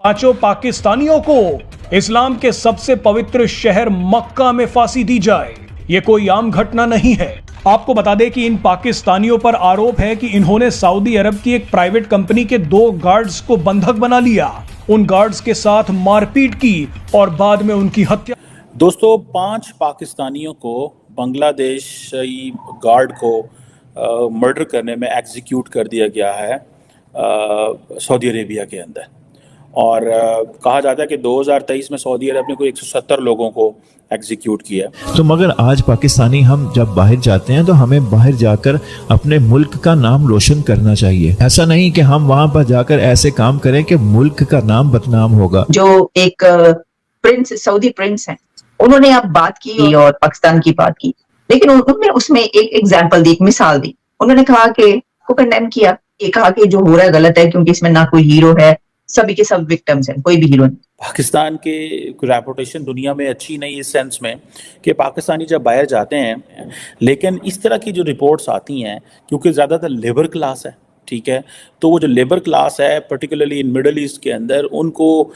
पांचों पाकिस्तानियों को इस्लाम के सबसे पवित्र शहर मक्का में फांसी दी जाए। ये कोई आम घटना नहीं है। आपको बता दें कि इन पाकिस्तानियों पर आरोप है कि इन्होंने सऊदी अरब की एक प्राइवेट कंपनी के 2 गार्ड्स को बंधक बना लिया, उन गार्ड्स के साथ मारपीट की और बाद में उनकी हत्या। दोस्तों, 5 पाकिस्तानियों को बांग्लादेशी गार्ड को मर्डर करने में एग्जीक्यूट कर दिया गया है सऊदी अरेबिया के अंदर। और कहा जाता है कि 2023 में सऊदी अरब ने कोई 170 लोगों को एग्जीक्यूट किया। तो मगर आज पाकिस्तानी हम जब बाहर जाते हैं तो हमें बाहर जाकर अपने मुल्क का नाम रोशन करना चाहिए। ऐसा नहीं कि हम वहां पर जाकर ऐसे काम करें कि मुल्क का नाम बदनाम होगा। जो एक प्रिंस, सऊदी प्रिंस हैं, उन्होंने अब बात की और पाकिस्तान की बात की, लेकिन उन्होंने उसमें एक एग्जाम्पल दी, एक मिसाल दी। उन्होंने कहा कि को कंडेम किया, ये कहा कि जो हो रहा है गलत है क्योंकि इसमें ना कोई हीरो है, सभी के सब विक्टिम्स हैं, कोई भी हीरो नहीं। पाकिस्तान के रेपुटेशन दुनिया में अच्छी नहीं इस सेंस में कि पाकिस्तानी जब बाहर जाते हैं, लेकिन इस तरह की जो रिपोर्ट्स आती हैं, क्योंकि ज़्यादातर लेबर क्लास है, ठीक है, तो वो जो लेबर क्लास है पर्टिकुलरली इन मिडल ईस्ट के अंदर, उनको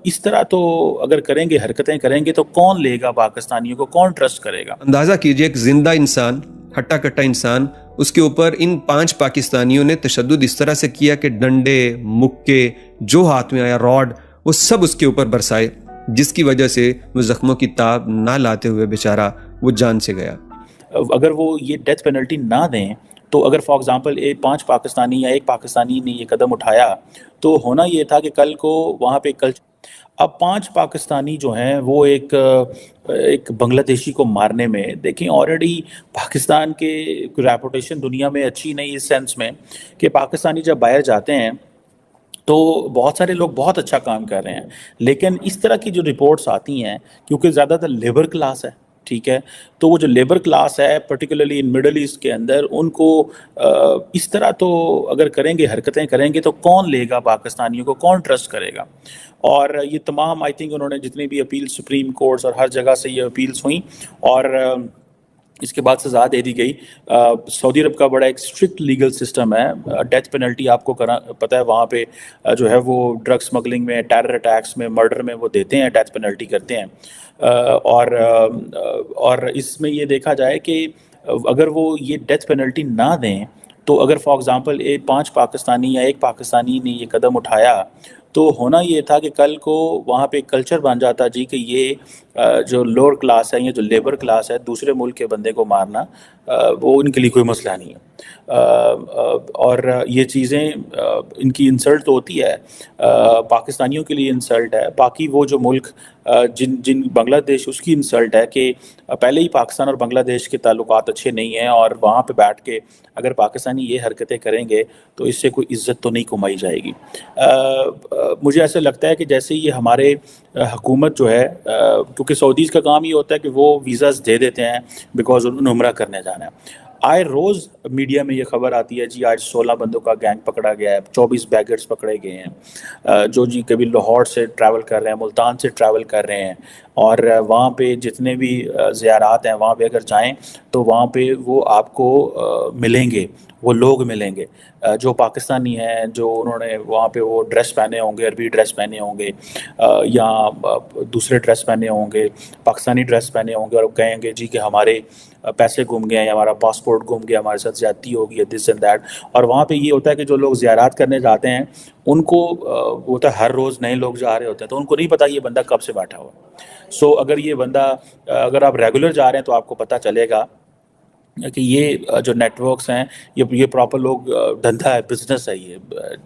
इस तरह तो अगर करेंगे, हरकतें करेंगे, तो कौन लेगा पाकिस्तानियों को, कौन ट्रस्ट करेगा। अंदाज़ा कीजिए एक जिंदा इंसान, हट्टा कट्टा इंसान, उसके ऊपर इन 5 पाकिस्तानियों ने तशद्दुद इस तरह से किया कि डंडे, मुक्के, जो हाथ में आया, रॉड, वो सब उसके ऊपर बरसाए, जिसकी वजह से वो जख्मों की ताब ना लाते हुए बेचारा वो जान से गया। अगर वो ये डेथ पेनल्टी ना दें, तो अगर फॉर एग्जांपल 5 पाकिस्तानी या एक पाकिस्तानी ने ये कदम उठाया, तो होना ये था कि कल को वहाँ पे अब 5 पाकिस्तानी जो हैं वो एक बांग्लादेशी को मारने में, देखें, ऑलरेडी पाकिस्तान के रेपुटेशन दुनिया में अच्छी नहीं इस सेंस में कि पाकिस्तानी जब बाहर जाते हैं तो बहुत सारे लोग बहुत अच्छा काम कर रहे हैं, लेकिन इस तरह की जो रिपोर्ट्स आती हैं, क्योंकि ज़्यादातर लेबर क्लास है, ठीक है, तो वो जो लेबर क्लास है पर्टिकुलरली इन मिडल ईस्ट के अंदर, उनको इस तरह तो अगर करेंगे, हरकतें करेंगे, तो कौन लेगा पाकिस्तानियों को, कौन ट्रस्ट करेगा। और ये तमाम आई थिंक उन्होंने जितनी भी अपील सुप्रीम कोर्ट्स और हर जगह से ये अपील्स हुई और इसके बाद सज़ा दे दी गई। सऊदी अरब का बड़ा एक स्ट्रिक्ट लीगल सिस्टम है। डेथ पेनल्टी आपको पता है वहाँ पे जो है वो ड्रग स्मगलिंग में, टेरर अटैक्स में, मर्डर में वो देते हैं, डेथ पेनल्टी करते हैं। और इसमें ये देखा जाए कि अगर वो ये डेथ पेनल्टी ना दें, तो अगर फॉर एग्ज़ाम्पल 5 पाकिस्तानी या एक पाकिस्तानी ने ये कदम उठाया, तो होना ये था कि कल को वहाँ पे कल्चर बन जाता जी कि ये जो लोअर क्लास है, ये जो लेबर क्लास है, दूसरे मुल्क के बंदे को मारना वो इनके लिए कोई मसला नहीं है। और ये चीज़ें इनकी इंसल्ट तो होती है, पाकिस्तानियों के लिए इंसल्ट है, बाकी वो जो मुल्क जिन बांग्लादेश, उसकी इंसल्ट है कि पहले ही पाकिस्तान और बांग्लादेश के ताल्लुकात अच्छे नहीं हैं, और वहाँ पे बैठ के अगर पाकिस्तानी ये हरकतें करेंगे तो इससे कोई इज़्ज़त तो नहीं कमाई जाएगी। मुझे ऐसा लगता है कि जैसे ये हमारे हुकूमत जो है, क्योंकि सऊदीज़ का काम ये होता है कि वो वीज़ाज़ दे देते हैं बिकॉज उन्होंने उम्रा करने जाना है। आए रोज़ मीडिया में ये खबर आती है जी आज 16 बंदों का गैंग पकड़ा गया है, 24 बैगर्स पकड़े गए हैं, जो जी कभी लाहौर से ट्रैवल कर रहे हैं, मुल्तान से ट्रैवल कर रहे हैं, और वहाँ पे जितने भी ज़ियारात हैं वहाँ पे अगर जाएं तो वहाँ पे वो आपको मिलेंगे, वो लोग मिलेंगे जो पाकिस्तानी हैं, जो उन्होंने वहाँ पे वो ड्रेस पहने होंगे, अरबी ड्रेस पहने होंगे या दूसरे ड्रेस पहने होंगे, पाकिस्तानी ड्रेस पहने होंगे, और कहेंगे जी कि हमारे पैसे गुम गए हैं, हमारा पासपोर्ट गुम गया, हमारे साथ ज़्यादती हो गई है, दिस एंड दैट। और वहाँ पे ये होता है कि जो लोग ज़ियारत करने जाते हैं उनको होता है हर रोज़ नए लोग जा रहे होते हैं, तो उनको नहीं पता ये बंदा कब से बैठा हुआ है। सो अगर ये बंदा, अगर आप रेगुलर जा रहे हैं तो आपको पता चलेगा कि ये जो नेटवर्क्स हैं, ये प्रॉपर लोग, धंधा है, बिजनेस है, ये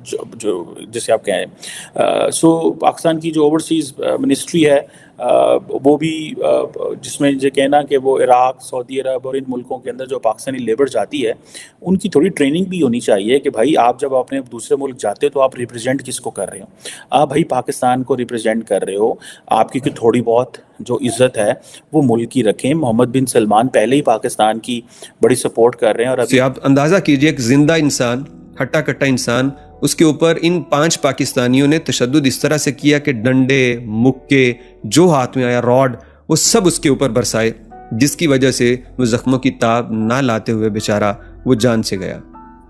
जो जिसे आप कहें। सो पाकिस्तान की जो ओवरसीज़ मिनिस्ट्री है वो भी, जिसमें ये कहना कि वो इराक़, सऊदी अरब और इन मुल्कों के अंदर जो पाकिस्तानी लेबर जाती है उनकी थोड़ी ट्रेनिंग भी होनी चाहिए कि भाई आप जब अपने दूसरे मुल्क जाते हो तो आप रिप्रेजेंट किसको कर रहे हो, आप भाई पाकिस्तान को रिप्रेजेंट कर रहे हो, आपकी कि थोड़ी बहुत जो इज़्ज़त है वो मुल्क की रखें। मोहम्मद बिन सलमान पहले ही पाकिस्तान की बड़ी सपोर्ट कर रहे हैं, और अभी आप अंदाज़ा कीजिए एक जिंदा इंसान, हट्टा कट्टा इंसान, उसके ऊपर इन 5 पाकिस्तानियों ने तशद्दुद इस तरह से किया कि डंडे, मुक्के, जो हाथ में आया, रॉड, वो सब उसके ऊपर बरसाए, जिसकी वजह से वो जख्मों की ताब ना लाते हुए बेचारा वो जान से गया।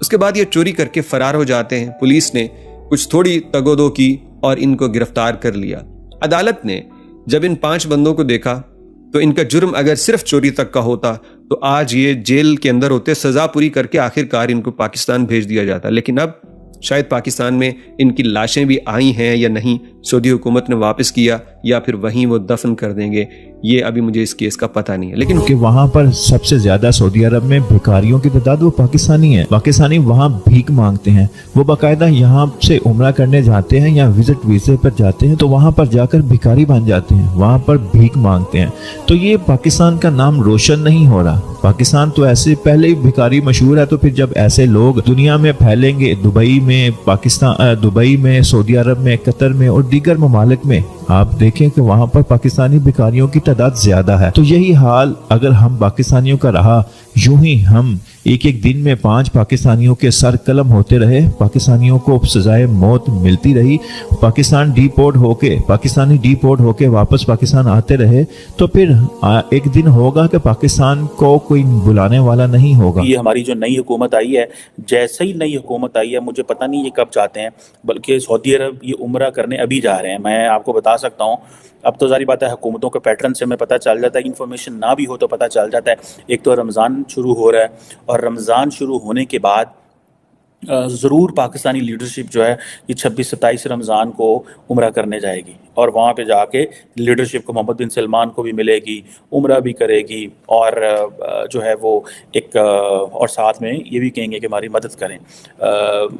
उसके बाद ये चोरी करके फरार हो जाते हैं। पुलिस ने कुछ थोड़ी तगोदो की, और इनको गिरफ्तार कर लिया। अदालत ने जब इन 5 बंदों को देखा तो इनका जुर्म अगर सिर्फ चोरी तक का होता तो आज ये जेल के अंदर होते, सजा पूरी करके आखिरकार इनको पाकिस्तान भेज दिया जाता। लेकिन अब शायद पाकिस्तान में इनकी लाशें भी आई हैं या नहीं, सऊदी हुकूमत ने वापस किया या फिर वहीं वो दफन कर देंगे, ये अभी मुझे इस केस का पता नहीं है। लेकिन कि वहाँ पर सबसे ज्यादा सऊदी अरब में भिखारियों की तादाद वो पाकिस्तानी है। पाकिस्तानी वहाँ भीख मांगते हैं, वो बाकायदा यहाँ से उम्रा करने जाते हैं या विजिट वीजे पर जाते हैं तो वहाँ पर जाकर भिखारी बन जाते हैं, वहाँ पर भीख मांगते हैं। तो ये पाकिस्तान का नाम रोशन नहीं हो रहा। पाकिस्तान तो ऐसे पहले ही भिखारी मशहूर है, तो फिर जब ऐसे लोग दुनिया में फैलेंगे, दुबई में, पाकिस्तान, दुबई में, सऊदी अरब में, कतर में और दीगर ममालिक में, आप देखें कि वहां पर पाकिस्तानी भिखारियों की तादाद ज्यादा है। तो यही हाल अगर हम पाकिस्तानियों का रहा, यूं ही हम एक एक दिन में 5 पाकिस्तानियों के सर कलम होते रहे, पाकिस्तानियों को सजाए मौत मिलती रही, पाकिस्तानी डिपोर्ट होके वापस पाकिस्तान आते रहे, तो फिर एक दिन होगा कि पाकिस्तान को कोई बुलाने वाला नहीं होगा। ये हमारी जो नई हुकूमत आई है, जैसे ही नई हुकूमत आई है, मुझे पता नहीं ये कब जाते हैं, बल्कि सऊदी अरब ये उम्रा करने अभी जा रहे हैं। मैं आपको बता सकता हूँ, अब तो जारी बात है हुकूमतों के पैटर्न से हमें पता चल जाता है, इन्फॉर्मेशन ना भी हो तो पता चल जाता है। एक तो रमज़ान शुरू हो रहा है और रमज़ान शुरू होने के बाद ज़रूर पाकिस्तानी लीडरशिप जो है ये 26-27 रमज़ान को उम्रा करने जाएगी और वहाँ पे जाके लीडरशिप को मोहम्मद बिन सलमान को भी मिलेगी, उम्रा भी करेगी और जो है वो एक और साथ में ये भी कहेंगे कि हमारी मदद करें।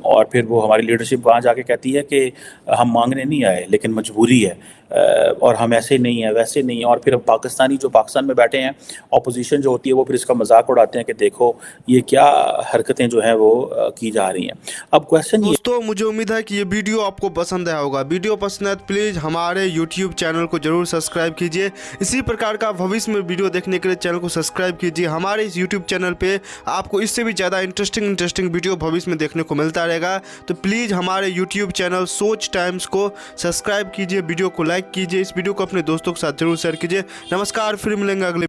और फिर वो हमारी लीडरशिप वहाँ जाके कहती है कि हम मांगने नहीं आए लेकिन मजबूरी है और हम ऐसे नहीं हैं वैसे नहीं हैं। और फिर पाकिस्तानी जो पाकिस्तान में बैठे हैं, अपोजिशन जो होती है, वो फिर इसका मजाक उड़ाते हैं कि देखो ये क्या हरकतें जो हैं वो की जा रही हैं। अब क्वेश्चन ये, दोस्तों मुझे उम्मीद है कि ये वीडियो आपको पसंद आया होगा। वीडियो पसंद है तो प्लीज़ हमारे यूट्यूब चैनल को जरूर सब्सक्राइब कीजिए। इसी प्रकार का भविष्य में वीडियो देखने के लिए चैनल को सब्सक्राइब कीजिए। हमारे इस यूट्यूब चैनल पे आपको इससे भी ज़्यादा इंटरेस्टिंग वीडियो भविष्य में देखने को मिलता रहेगा। तो प्लीज़ हमारे यूट्यूब चैनल सोच टाइम्स को सब्सक्राइब कीजिए, वीडियो को लाइक कीजिए, इस वीडियो को अपने दोस्तों के साथ जरूर शेयर कीजिए। नमस्कार, फिर मिलेंगे अगले